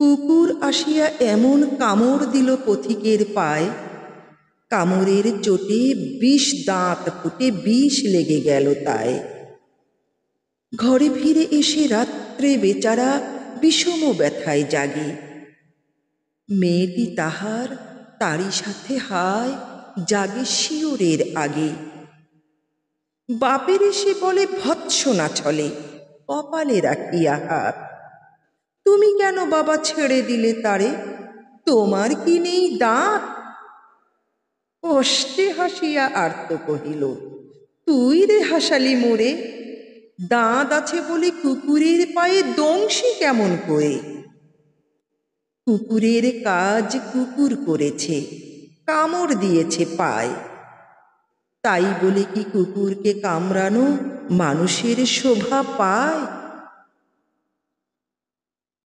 কুকুর আসিয়া এমন কামড় দিল পথিকের পায়, কামড়ের চোটে ২০ দাঁত ফুটে বিষ লেগে গেল তায়। ঘরে ফিরে এসে রাত্রে বেচারা বিষম ব্যথায় জাগে। মেয়েটি তাহার তারই সাথে হায় জাগে শিওরের আগে। বাপের এসে বলে ভৎসনা ছলে, কপালে রাখিয়া হাত, তুমি কেন বাবা ছেড়ে দিলে তারে, তোমার কি নেই দাঁত? কষ্টে হাসিয়া আর্ত কহিল, তুই রে হাসালি মোরে, দাঁত আছে বলে কুকুরের পায়ে দংশি কেমন করে? কুকুরের কাজ কুকুর করেছে, কামড় দিয়েছে পায়, তাই বলে কি কুকুরকে কামড়ানো মানুষের শোভা পায়?